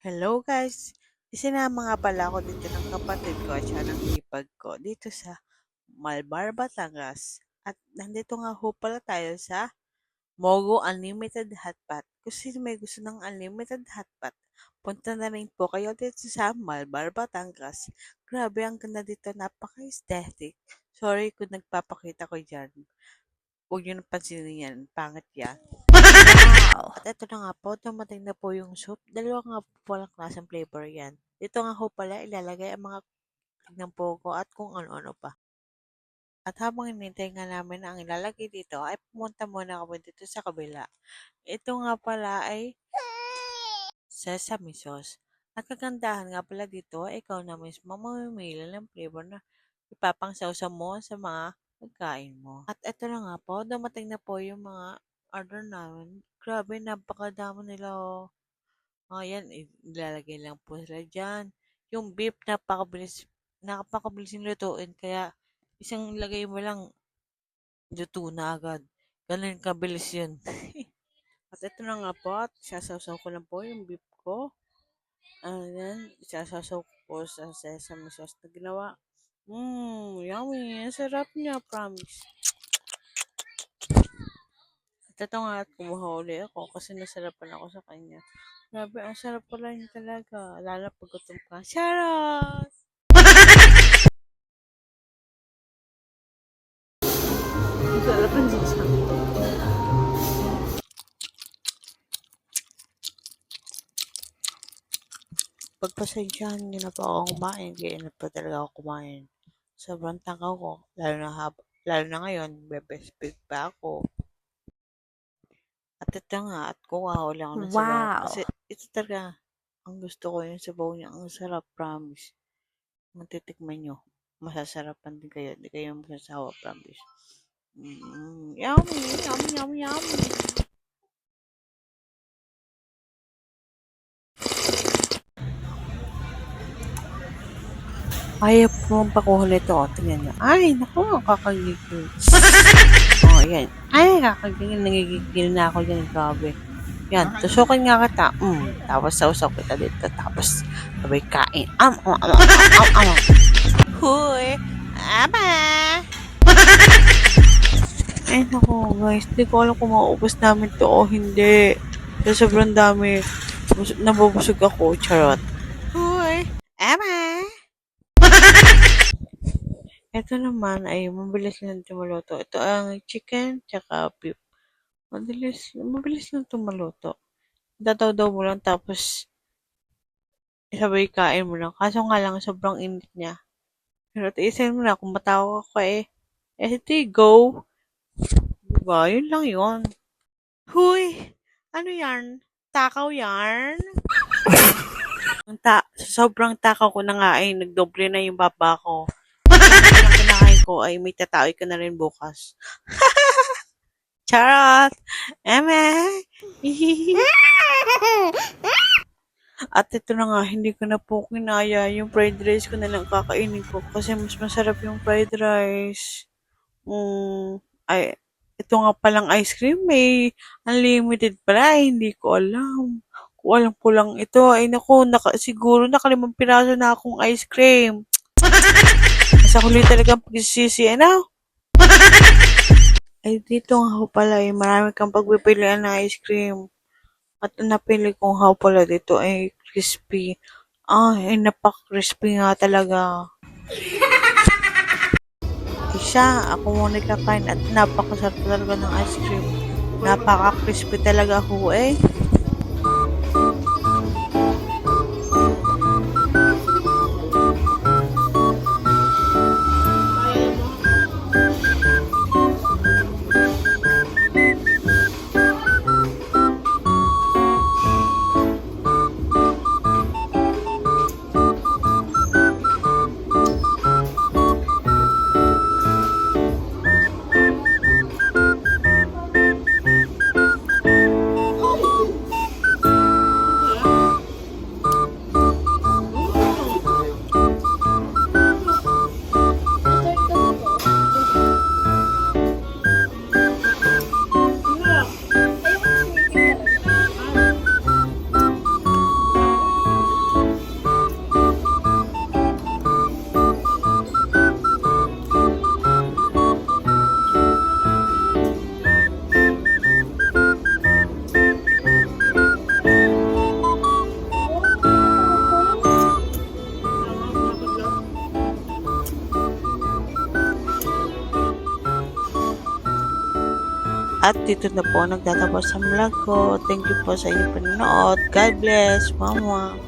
Hello guys! Isinama nga pala ako dito ng kapatid ko at siya ng hipag ko dito sa Malbar, Batangas. At nandito nga ho pala tayo sa Mogo Unlimited Hotpot. Kung sino may gusto ng Unlimited Hotpot, punta na rin po kayo dito sa Malbar, Batangas. Grabe, ang ganda dito, napaka-aesthetic. Sorry kung nagpapakita ko dyan. Huwag nyo nang pansinin yan, pangit yan. At ito na nga po, dumating na po yung soup. Dalawa nga po palang klaseng flavor yan. Dito nga ho pala ilalagay ang mga ng pogo at kung ano-ano pa. At habang hinintay nga namin ang ilalagay dito, ay pumunta muna kami dito sa kabila. Ito nga pala ay sesame sauce. At kagandahan nga pala dito, ikaw na mismo mamimili ng flavor na ipapangsawsa mo sa mga pagkain mo. At ito na nga po, dumating na po yung mga order namin. Grabe, napakadami nila oh. Ayan, ilalagay lang po sila dyan. Yung beef, napakabilis yung lutuin. Kaya, isang lagay mo lang, luto na agad. Ganun kabilis yun. At ito na nga po, at sasawsaw ko lang po yung beef ko. Ayan, sasawsaw ko po sa sesame sauce na ginawa. Yummy. Ang sarap niya, promise. At ito nga at kumuha uli ako kasi nasarapan ako sa kanya. Grabe, ang sarap pala niya talaga. Lalo pag gutom ka. Charot! Sarapan din siya. Pagpasensyahan niyo na po ako kumain. Kaya na po talaga ako kumain. Sobrang takaw ko. Lalo na ngayon, bebespig pa ako. At ito nga, at kuha ko lang ng sabaw. Kasi ito talaga, ang gusto ko yung sabaw niya. Ang sarap, promise. Matitikman nyo. Masasarapan din kayo. Hindi kayo masasawa, promise. Yummy, yummy, yummy, yummy. Ayaw po pakuha nito. Tingnan nyo. Ay, naku, kakagigil. Yan. Ay, kakagigil. Nangigigil na ako dyan. Grabe. Yan, tusukin nga kita. Tapos sausap kita dito. Tapos, sabay kain. Huy! Ama! Ay, naku, guys. Hindi ko alam kung maubos namin to o hindi. Kasi sobrang dami. Nabubusog ako. Charot. Huy! Ama! Ito naman ay mabilis lang maluto. Ito ang chicken tsaka beef. Mabilis lang maluto. Dadaw-daw mo lang tapos sabay kain mo lang. Kaso nga lang sobrang init niya. Pero tiisin mo na kung matawa ka sige, go. Diba? Yun lang yun. Huy! Ano yan? Takaw yarn? Sobrang takaw ko na nga ay nagdoble na yung baba ko. Ang kinakain ko ay may tataoy ka na rin bukas. Charot! Eme! At ito na nga, hindi ko na po kinaya. Yung fried rice ko na lang kakainin ko kasi mas masarap yung fried rice. Ito nga palang ice cream, may unlimited pala. Hindi ko alam. Kung alam ko lang ito, ay naku, siguro nakalimang piraso na akong ice cream. Sa huli talagang pagsisisi, ano? Ay, dito nga pala eh, marami kang pagpipilian na ice cream. At napili kong pala dito ay crispy. Ay, napak-crispy nga talaga. Isa, ako muna kakain at napakasarap talaga ng ice cream. Napaka-crispy talaga ho eh. At dito na po nagtatapos ang vlog ko. Thank you po sa inyong panonood. God bless, mama.